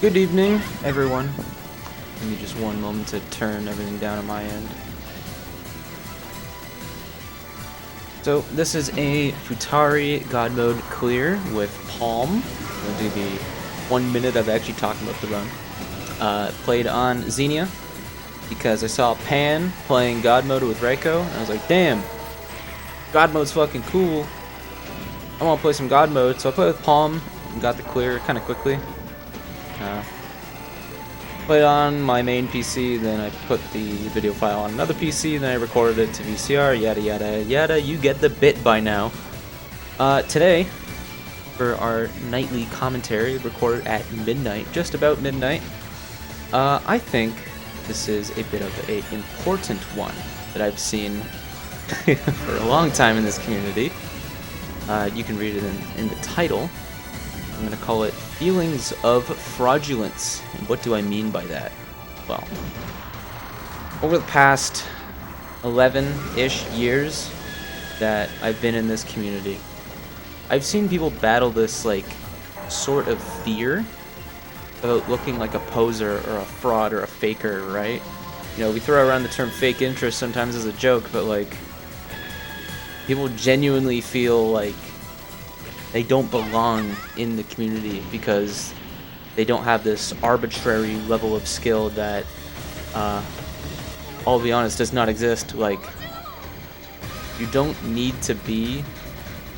Good evening, everyone. Give me just one moment to turn everything down on my end. So this is a Futari God Mode clear with Palm. I'm going to do the 1 minute of actually talking about the run. Played on Xenia because I saw Pan playing God Mode with Reiko, and I was like, damn, God Mode's fucking cool. I want to play some God Mode, so I played with Palm and got the clear kind of quickly. Played on my main PC, then I put the video file on another PC, then I recorded it to VCR, yada yada yada, you get the bit by now. Today, for our nightly commentary, recorded at midnight, just about midnight, I think this is a bit of an important one that I've seen for a long time in this community. You can read it in the title. I'm going to call it Feelings of Fraudulence. And what do I mean by that? Well, over the past 11-ish years that I've been in this community, I've seen people battle this, like, sort of fear about looking like a poser or a fraud or a faker, right? You know, we throw around the term fake interest sometimes as a joke, but, like, people genuinely feel like they don't belong in the community because they don't have this arbitrary level of skill that, I'll be honest, does not exist. Like, you don't need to be,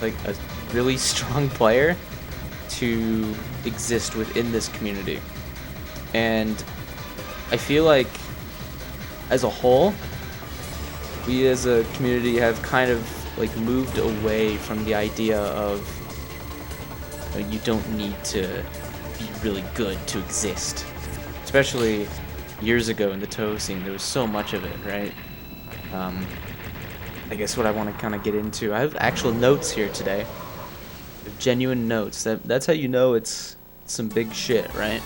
like, a really strong player to exist within this community. And I feel like, as a whole, we as a community have kind of, like, moved away from the idea of you don't need to be really good to exist. Especially years ago in the Toho scene, there was so much of it, right? I guess what I want to kind of get into, I have actual notes here today. I have genuine notes. That's how you know it's some big shit, right?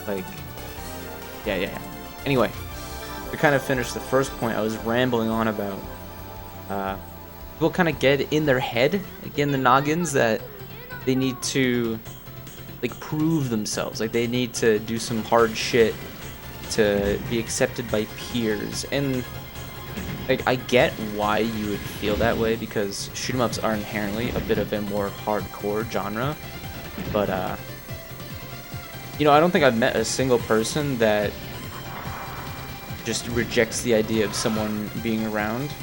Like, yeah. Anyway, to kind of finish the first point I was rambling on about, people kind of get in their head, like in the noggins, that they need to, like, prove themselves. Like, they need to do some hard shit to be accepted by peers. And, like, I get why you would feel that way, because shoot 'em ups are inherently a bit of a more hardcore genre. But, you know, I don't think I've met a single person that just rejects the idea of someone being around.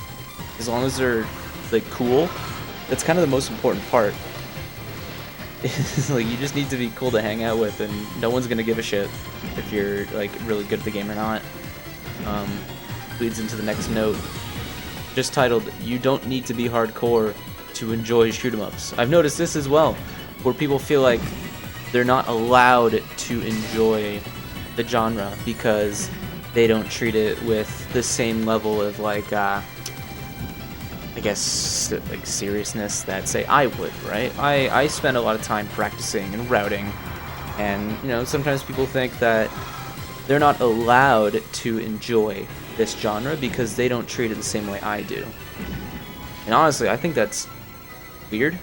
As long as they're, like, cool, that's kind of the most important part. It's like, you just need to be cool to hang out with, and no one's gonna give a shit if you're, like, really good at the game or not. Leads into the next note, just titled, You Don't Need to Be Hardcore to Enjoy Shoot 'em Ups. I've noticed this as well, where people feel like they're not allowed to enjoy the genre because they don't treat it with the same level of, like, I guess, like, seriousness that, say, I would, right? I spend a lot of time practicing and routing, and, you know, sometimes people think that they're not allowed to enjoy this genre because they don't treat it the same way I do. And honestly, I think that's weird.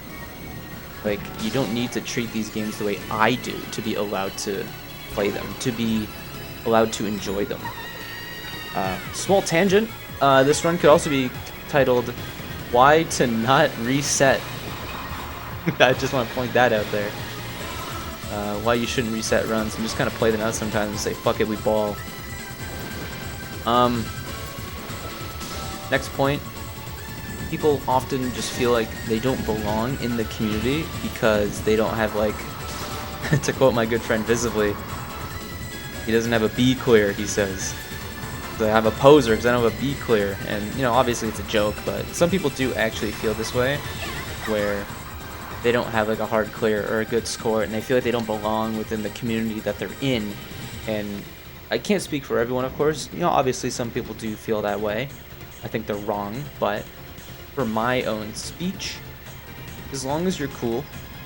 Like, you don't need to treat these games the way I do to be allowed to play them, to be allowed to enjoy them. Small tangent, this run could also be titled, Why to Not Reset. I just want to point that out there. Why you shouldn't reset runs and just kind of play them out sometimes and say, fuck it, we ball. Next point. People often just feel like they don't belong in the community because they don't have, like, to quote my good friend Visibly, he doesn't have a B clear, he says. I have a poser because I don't have a B clear, and, you know, obviously it's a joke, but some people do actually feel this way, where they don't have, like, a hard clear or a good score, and they feel like they don't belong within the community that they're in. And I can't speak for everyone, of course. You know, obviously some people do feel that way. I think they're wrong, but for my own speech, as long as you're cool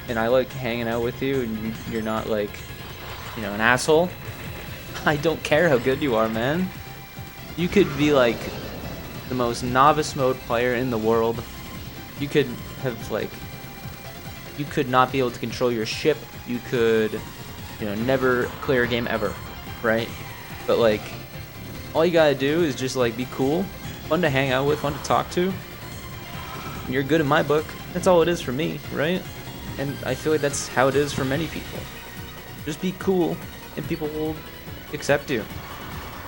and I like hanging out with you and you're not, like, you know, an asshole, I don't care how good you are, man. You could be, like, the most novice mode player in the world. You could have, like, you could not be able to control your ship. You could you know, never clear a game ever, right? But like, all you gotta do is just like be cool, fun to hang out with, fun to talk to. And you're good in my book. That's all it is for me, right? And I feel like that's how it is for many people. Just be cool, and people will accept you.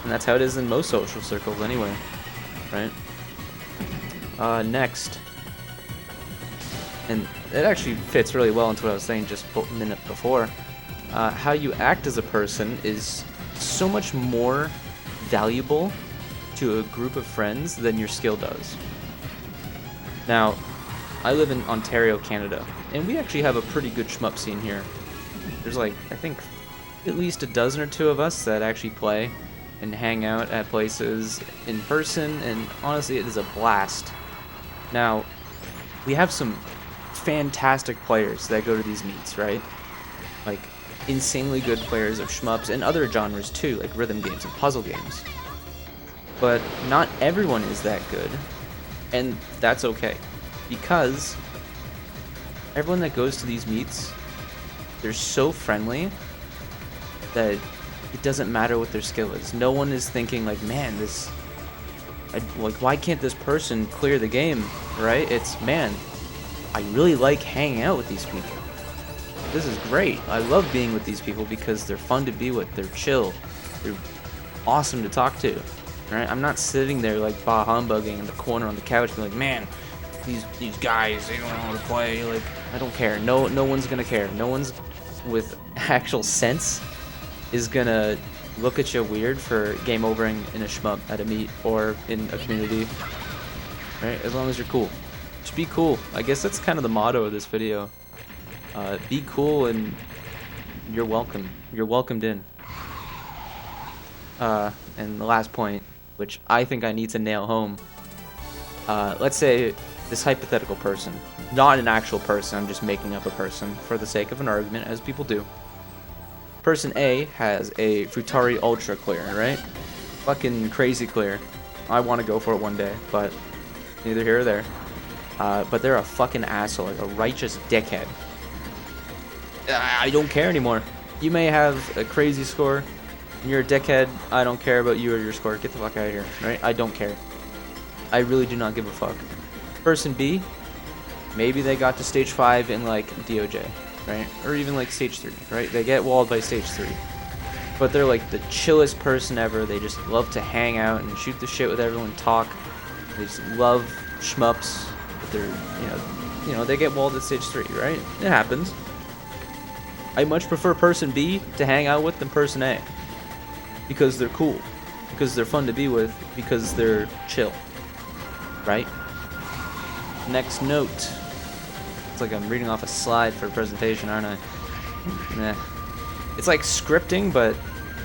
And that's how it is in most social circles anyway, right? Next. And it actually fits really well into what I was saying just a minute before. How you act as a person is so much more valuable to a group of friends than your skill does. Now, I live in Ontario, Canada, and we actually have a pretty good shmup scene here. There's like, I think, at least a dozen or two of us that actually play and hang out at places in person, and honestly, it is a blast. Now, we have some fantastic players that go to these meets, right? Like, insanely good players of shmups and other genres too, like rhythm games and puzzle games. But not everyone is that good, and that's okay, because everyone that goes to these meets, they're so friendly that it doesn't matter what their skill is. No one is thinking like, man, like, why can't this person clear the game, right? It's, man, I really like hanging out with these people. This is great. I love being with these people because they're fun to be with. They're chill. They're awesome to talk to, right? I'm not sitting there like bah humbugging in the corner on the couch being like, man, these guys, they don't know how to play. Like, I don't care. No one's gonna care. No one's with actual sense is gonna look at you weird for game overing in a shmup at a meet or in a community, right? As long as you're cool. Just be cool. I guess that's kind of the motto of this video. Be cool and you're welcome. You're welcomed in. And the last point, which I think I need to nail home. Let's say this hypothetical person, not an actual person, I'm just making up a person for the sake of an argument, as people do. Person A has a Futari Ultra clear, right? Fucking crazy clear. I want to go for it one day, but neither here or there. But they're a fucking asshole, like a righteous dickhead. I don't care anymore. You may have a crazy score, and you're a dickhead. I don't care about you or your score. Get the fuck out of here, right? I don't care. I really do not give a fuck. Person B, maybe they got to stage 5 in like DOJ, right? Or even like stage 3, right? They get walled by stage 3. But they're like the chillest person ever. They just love to hang out and shoot the shit with everyone, talk. They just love shmups. But they're, you know, they get walled at stage 3, right? It happens. I much prefer person B to hang out with than person A. Because they're cool. Because they're fun to be with. Because they're chill. Right? Next note. It's like I'm reading off a slide for a presentation, aren't I? Nah. It's like scripting, but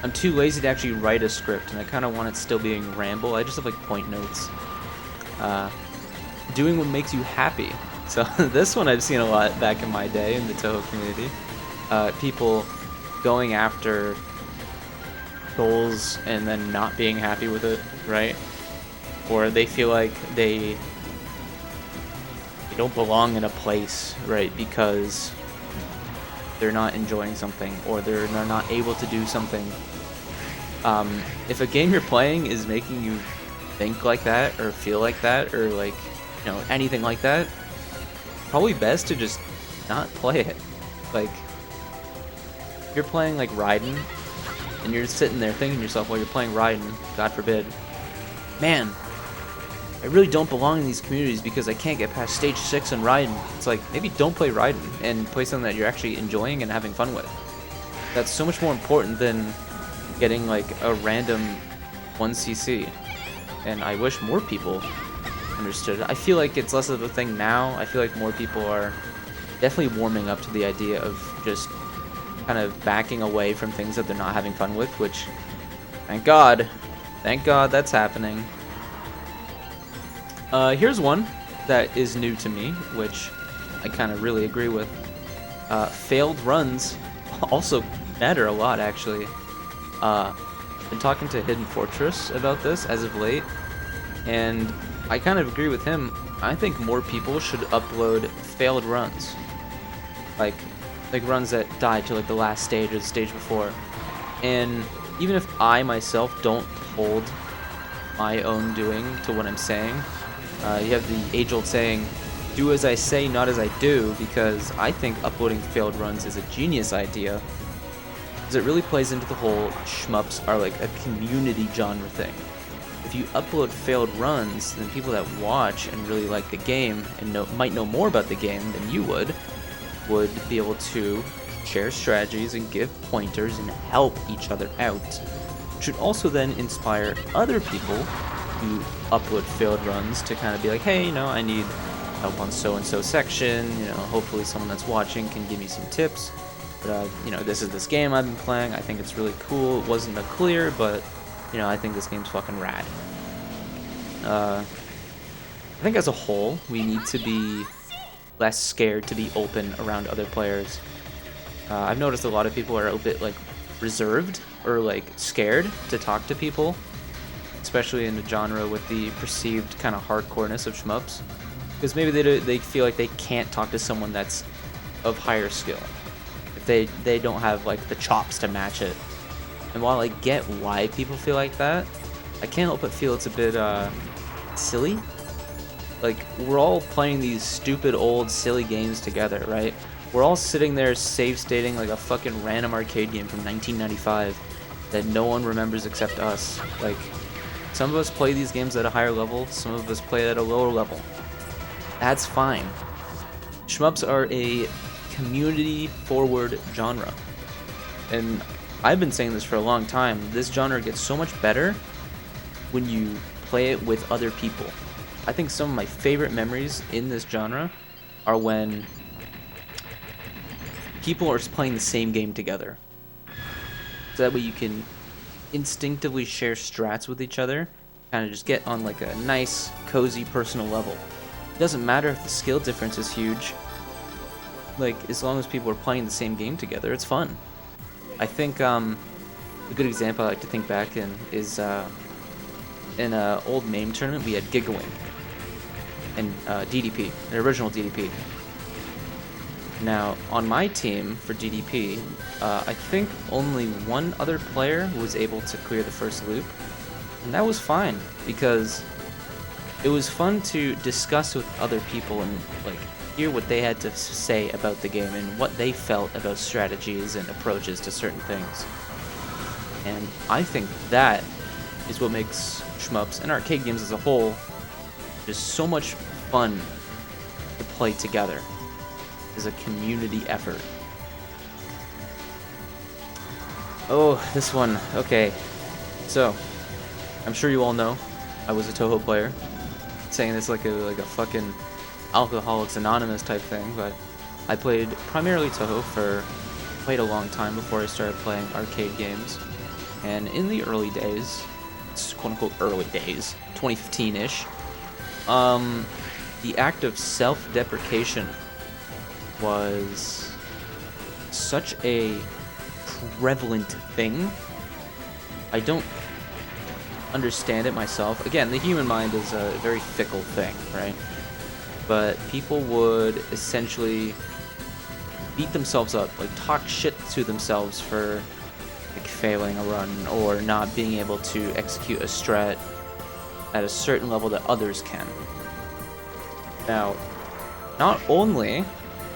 I'm too lazy to actually write a script, and I kind of want it still being ramble. I just have like point notes. Doing what makes you happy. So this one I've seen a lot back in my day in the Toho community. People going after goals and then not being happy with it, right? Or they feel like they don't belong in a place, right? Because they're not enjoying something, or they're not able to do something. If a game you're playing is making you think like that, or feel like that, or like, you know, anything like that, probably best to just not play it. Like, if you're playing like Raiden, and you're sitting there thinking to yourself while you're playing Raiden, God forbid, man, I really don't belong in these communities because I can't get past stage 6 in Raiden. It's like, maybe don't play Raiden and play something that you're actually enjoying and having fun with. That's so much more important than getting like a random 1cc. And I wish more people understood. I feel like it's less of a thing now. I feel like more people are definitely warming up to the idea of just kind of backing away from things that they're not having fun with, which, thank God that's happening. Here's one that is new to me, which I kind of really agree with. Failed runs also matter a lot, actually. Been talking to Hidden Fortress about this as of late, and I kind of agree with him. I think more people should upload failed runs. Like, like runs that died to like the last stage or the stage before. And even if I myself don't hold my own doing to what I'm saying, you have the age-old saying, do as I say, not as I do, because I think uploading failed runs is a genius idea, because it really plays into the whole shmups are like a community genre thing. If you upload failed runs, then people that watch and really like the game and might know more about the game than you would be able to share strategies and give pointers and help each other out. It should also then inspire other people who upload failed runs to kind of be like, hey, you know, I need help on so-and-so section, you know, hopefully someone that's watching can give me some tips. But, you know, this is this game I've been playing, I think it's really cool, it wasn't a clear, but, you know, I think this game's fucking rad. I think as a whole, we need to be less scared to be open around other players. I've noticed a lot of people are a bit, like, reserved or, like, scared to talk to people, especially in the genre with the perceived kind of hardcoreness of shmups. Because maybe they feel like they can't talk to someone that's of higher skill. If they don't have, like, the chops to match it. And while I get why people feel like that, I can't help but feel it's a bit, silly. Like, we're all playing these stupid old silly games together, right? We're all sitting there save stating like a fucking random arcade game from 1995 that no one remembers except us. Like, some of us play these games at a higher level, some of us play at a lower level. That's fine. Shmups are a community-forward genre. And I've been saying this for a long time. This genre gets so much better when you play it with other people. I think some of my favorite memories in this genre are when people are playing the same game together. So that way you can instinctively share strats with each other, kind of just get on like a nice, cozy, personal level. It doesn't matter if the skill difference is huge. Like, as long as people are playing the same game together, it's fun. I think a good example I like to think back in is in an old MAME tournament we had Gigawing and DDP, an original DDP. Now, on my team for DDP, I think only one other player was able to clear the first loop, and that was fine because it was fun to discuss with other people and like hear what they had to say about the game and what they felt about strategies and approaches to certain things. And I think that is what makes shmups and arcade games as a whole just so much fun to play together as a community effort. Oh, this one. Okay. So, I'm sure you all know I was a Toho player. Saying this like a fucking Alcoholics Anonymous type thing, but I played primarily Toho for quite a long time before I started playing arcade games. And in the early days, it's quote-unquote early days, 2015-ish, the act of self-deprecation was such a prevalent thing. I don't understand it myself. Again, the human mind is a very fickle thing, right? But people would essentially beat themselves up, like talk shit to themselves for like failing a run or not being able to execute a strat at a certain level that others can. Now, not only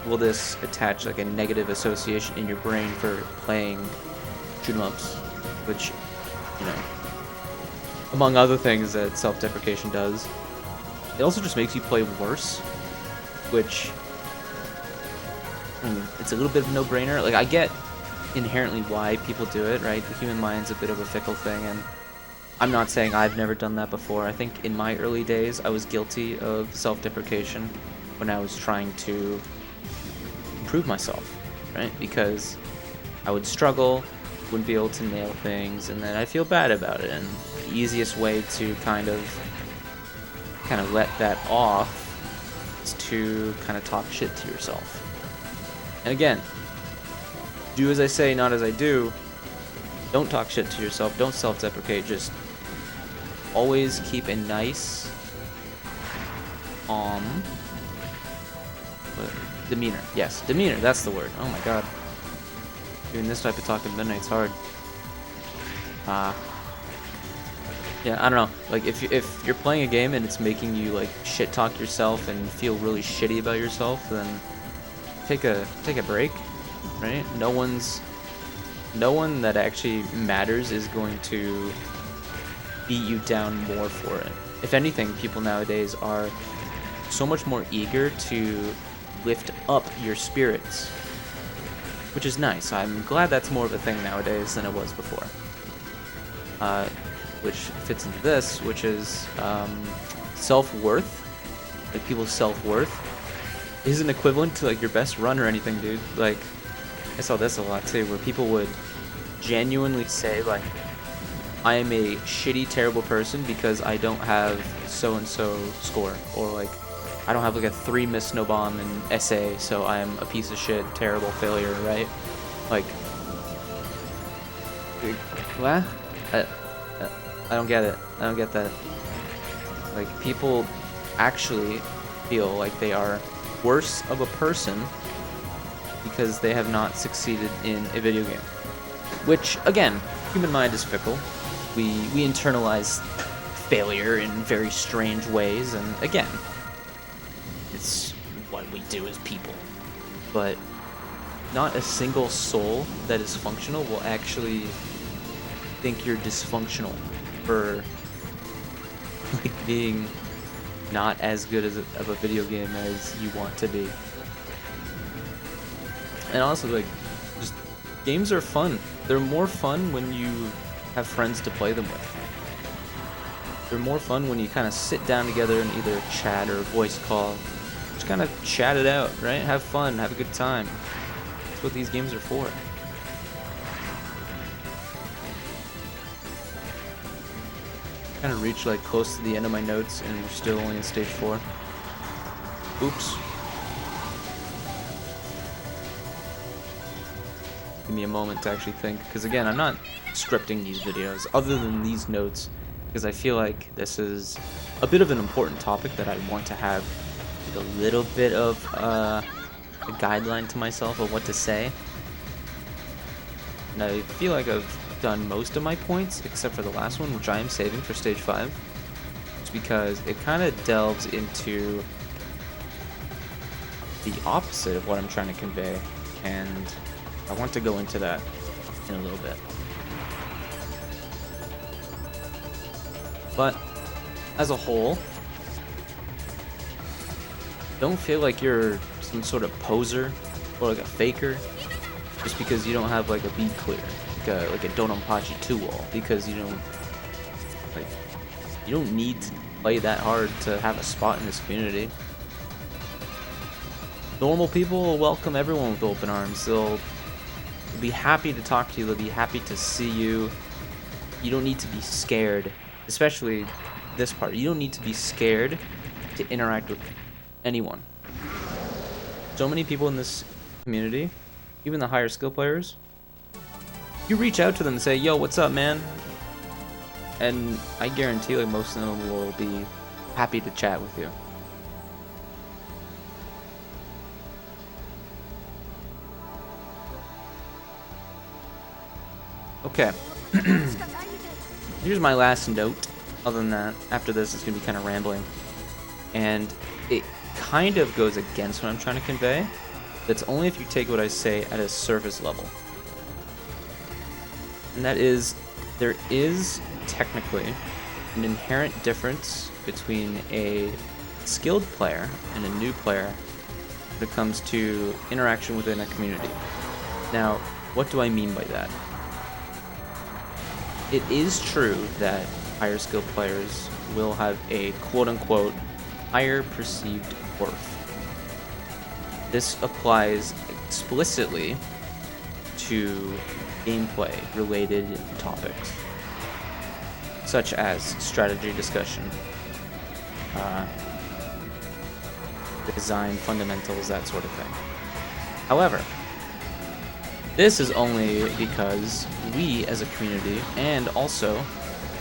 will this attach like a negative association in your brain for playing shoot 'em ups, which, you know, among other things that self-deprecation does, it also just makes you play worse, which, I mean, it's a little bit of a no-brainer. Like, I get inherently why people do it, right? The human mind's a bit of a fickle thing, and I'm not saying I've never done that before. I think in my early days, I was guilty of self-deprecation when I was trying to improve myself, right? Because I would struggle, wouldn't be able to nail things, and then I'd feel bad about it. And the easiest way to kind of let that off is to kind of talk shit to yourself. And again, do as I say, not as I do. Don't talk shit to yourself. Don't self-deprecate. Just always keep a nice, Demeanor. Yes, demeanor. That's the word. Oh my god. Doing this type of talk at midnight's hard. Yeah, I don't know. Like, if you're playing a game and it's making you like shit talk yourself and feel really shitty about yourself, then take a break, right? No one that actually matters is going to beat you down more for it. If anything, people nowadays are so much more eager to lift up your spirits, which is nice. I'm glad that's more of a thing nowadays than it was before. Which fits into this, which is self-worth. Like, people's self-worth isn't equivalent to like your best run or anything, dude. Like, I saw this a lot too, where people would genuinely say like, I am a shitty, terrible person because I don't have so-and-so score, or like, I don't have like a 3 miss no bomb in essay, so I am a piece of shit, terrible failure, right? Like, what? I don't get it. I don't get that. Like, people actually feel like they are worse of a person because they have not succeeded in a video game. Which, again, human mind is fickle. We internalize failure in very strange ways, and again, it's what we do as people. But not a single soul that is functional will actually think you're dysfunctional for like being not as good as of a video game as you want to be. And also, like, just games are fun. They're more fun when you have friends to play them with. They're more fun when you kind of sit down together and either chat or voice call. Just kind of chat it out, right? Have fun, have a good time. That's what these games are for. Kind of reached like close to the end of my notes and we're still only in stage 4. Oops. Give me a moment to actually think, because again, I'm not scripting these videos other than these notes, because I feel like this is a bit of an important topic that I want to have like a little bit of a guideline to myself of what to say. And I feel like I've done most of my points except for the last one, which I am saving for stage 5. It's because it kind of delves into the opposite of what I'm trying to convey, and I want to go into that in a little bit. But as a whole, don't feel like you're some sort of poser or like a faker just because you don't have like a B clear, like a Dononpachi 2 wall, because you don't need to play that hard to have a spot in this community. Normal people will welcome everyone with open arms. They'll be happy to talk to you. They'll be happy to see you. You don't need to be scared, especially this part. You don't need to be scared to interact with anyone. So many people in this community, even the higher skill players, you reach out to them and say, yo, what's up, man? And I guarantee like most of them will be happy to chat with you. Okay. Here's my last note. Other than that, after this, it's going to be kind of rambling. And it kind of goes against what I'm trying to convey. That's only if you take what I say at a surface level. And that is, there is technically an inherent difference between a skilled player and a new player when it comes to interaction within a community. Now, what do I mean by that? It is true that higher skilled players will have a quote-unquote higher perceived worth. This applies explicitly to gameplay related topics, such as strategy discussion, design fundamentals, that sort of thing. However, this is only because we as a community, and also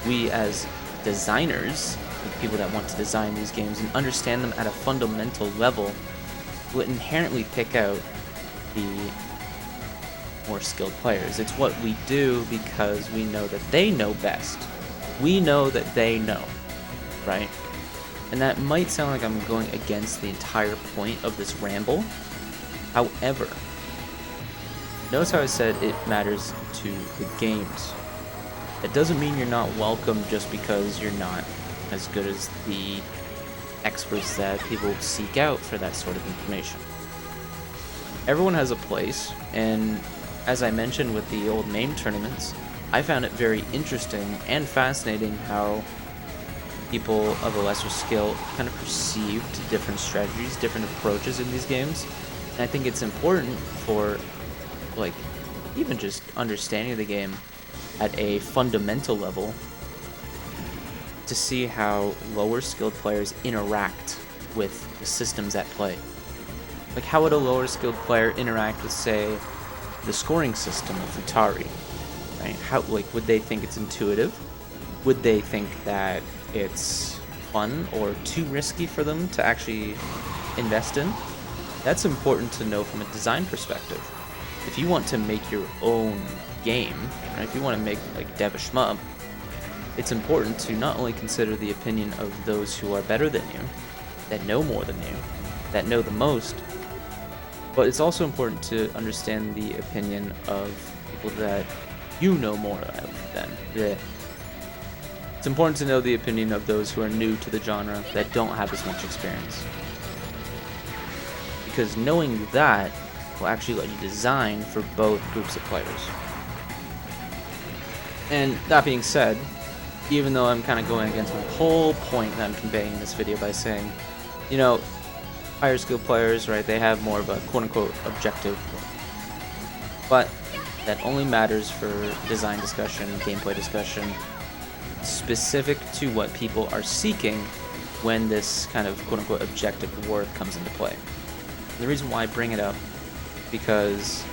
we as designers, people that want to design these games and understand them at a fundamental level, will inherently pick out the more skilled players. It's what we do because we know that they know best. We know that they know, right? And that might sound like I'm going against the entire point of this ramble. However, notice how I said it matters to the games. That doesn't mean you're not welcome just because you're not as good as the experts that people seek out for that sort of information. Everyone has a place, and as I mentioned with the old MAME tournaments, I found it very interesting and fascinating how people of a lesser skill kind of perceived different strategies, different approaches in these games. And I think it's important for, like, even just understanding the game at a fundamental level to see how lower skilled players interact with the systems at play. Like, how would a lower skilled player interact with, say, the scoring system of Futari, right? How, like, would they think it's intuitive? Would they think that it's fun or too risky for them to actually invest in? That's important to know from a design perspective. If you want to make your own game, right? If you want to make like Dev a Shmup, it's important to not only consider the opinion of those who are better than you, that know more than you, that know the most, but it's also important to understand the opinion of people that you know more of than. It's important to know the opinion of those who are new to the genre that don't have as much experience. Because knowing that will actually let you design for both groups of players. And that being said, even though I'm kind of going against my whole point that I'm conveying in this video by saying, you know, higher skill players, right, they have more of a quote-unquote objective, but that only matters for design discussion, gameplay discussion, specific to what people are seeking when this kind of quote-unquote objective work comes into play. And the reason why I bring it up, because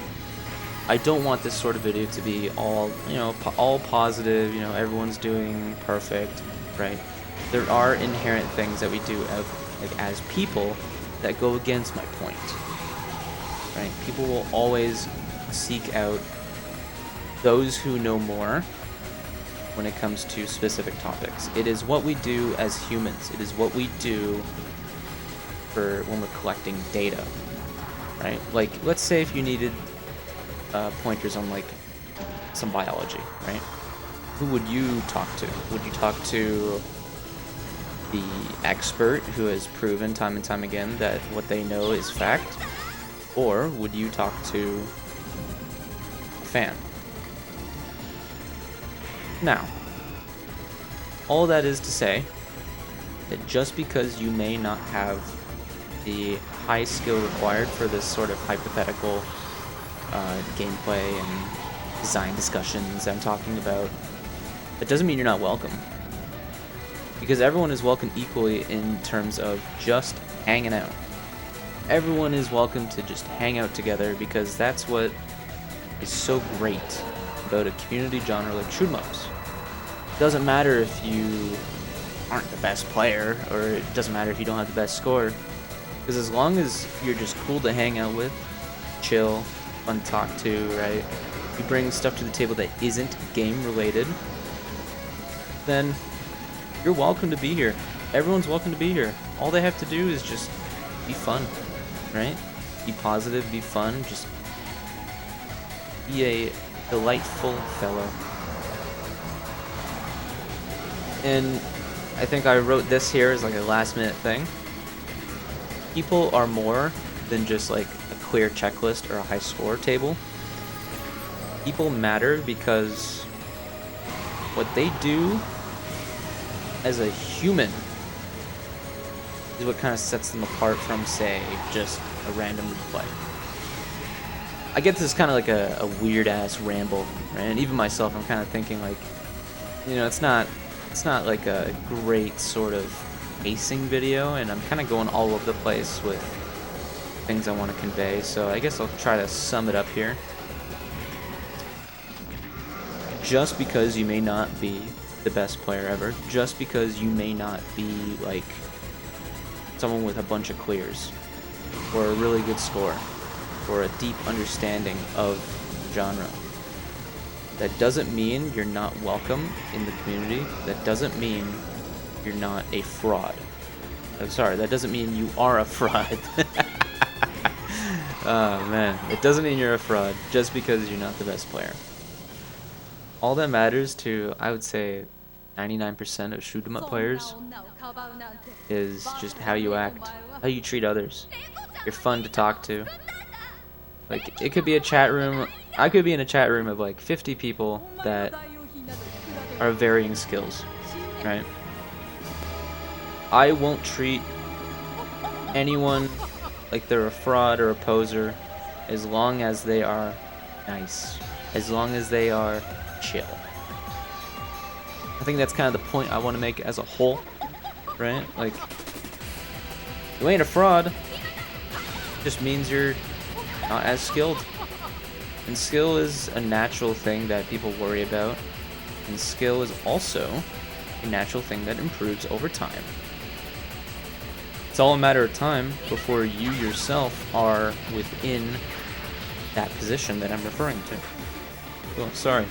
I don't want this sort of video to be all, you know, all positive, you know, everyone's doing perfect, right? There are inherent things that we do as people that go against my point, right? People will always seek out those who know more when it comes to specific topics. It is what we do as humans. It is what we do for when we're collecting data, right? Like, let's say if you needed pointers on like some biology, right? Who would you talk to? Would you talk to the expert who has proven time and time again that what they know is fact? Or would you talk to a fan? Now, all that is to say that just because you may not have the high skill required for this sort of hypothetical gameplay and design discussions I'm talking about, it doesn't mean you're not welcome. Because everyone is welcome equally in terms of just hanging out. Everyone is welcome to just hang out together because that's what is so great about a community genre like shoot 'em ups. It doesn't matter if you aren't the best player, or it doesn't matter if you don't have the best score, because as long as you're just cool to hang out with, chill, fun to talk to, right? You bring stuff to the table that isn't game related, then you're welcome to be here. Everyone's welcome to be here. All they have to do is just be fun, right? Be positive, be fun, just be a delightful fellow. And I think I wrote this here as like a last minute thing. People are more than just like a clear checklist or a high score table. People matter because what they do as a human is what kind of sets them apart from, say, just a random replay. I get this is kind of like a weird ass ramble, right? And even myself, I'm kind of thinking like, you know, it's not like a great sort of pacing video, and I'm kind of going all over the place with things I want to convey. So I guess I'll try to sum it up here. Just because you may not be the best player ever, just because you may not be like someone with a bunch of clears, or a really good score, or a deep understanding of genre. That doesn't mean you're not welcome in the community. That doesn't mean you're not a fraud. I'm sorry, that doesn't mean you are a fraud. Oh man, it doesn't mean you're a fraud just because you're not the best player. All that matters to, I would say, 99% of shoot 'em up players is just how you act, how you treat others. You're fun to talk to. Like, it could be a chat room. I could be in a chat room of like 50 people that are varying skills, right? I won't treat anyone like they're a fraud or a poser as long as they are nice, as long as they are chill. I think that's kind of the point I want to make as a whole, right? Like, you ain't a fraud, just means you're not as skilled. And skill is a natural thing that people worry about, and skill is also a natural thing that improves over time. It's all a matter of time before you yourself are within that position that I'm referring to. Oh, sorry.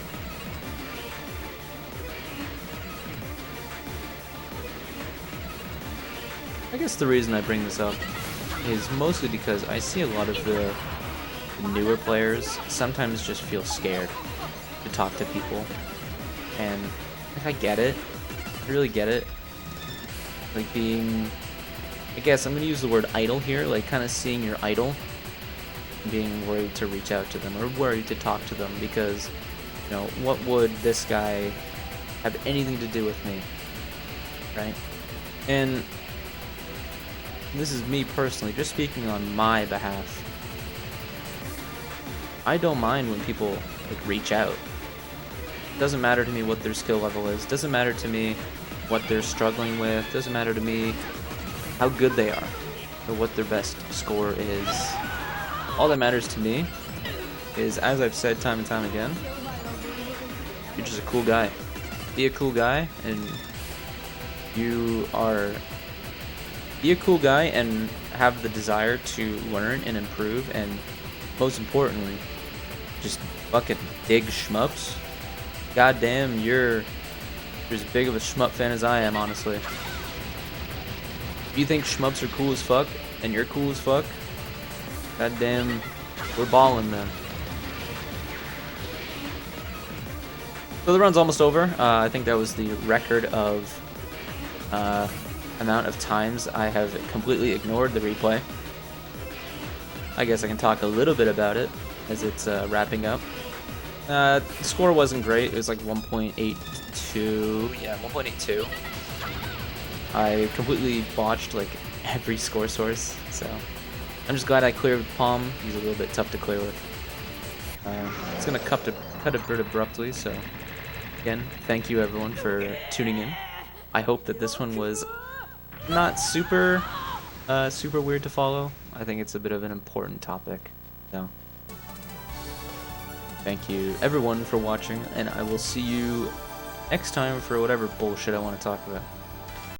I guess the reason I bring this up is mostly because I see a lot of the newer players sometimes just feel scared to talk to people. And if I get it, I really get it. Like being, I guess I'm gonna use the word idol here, like kind of seeing your idol and being worried to reach out to them or worried to talk to them because, you know, what would this guy have anything to do with me, right? And this is me personally, just speaking on my behalf. I don't mind when people like reach out. It doesn't matter to me what their skill level is. Doesn't matter to me what they're struggling with. Doesn't matter to me how good they are or what their best score is. All that matters to me is, as I've said time and time again, you're just a cool guy. Be a cool guy, and be a cool guy and have the desire to learn and improve, and most importantly, just fucking dig shmups. Goddamn, you're as big of a shmup fan as I am, honestly. If you think shmups are cool as fuck, and you're cool as fuck, goddamn, we're balling then. So the run's almost over. I think that was the record of amount of times I have completely ignored the replay. I guess I can talk a little bit about it as it's wrapping up. The score wasn't great. It was like 1.82. Yeah, 1.82. I completely botched like every score source, so I'm just glad I cleared with Palm. He's a little bit tough to clear with. It's gonna cut a bit abruptly, so again, thank you everyone for tuning in. I hope that this one was not super weird to follow. I think it's a bit of an important topic, so thank you everyone for watching, and I will see you next time for whatever bullshit I want to talk about.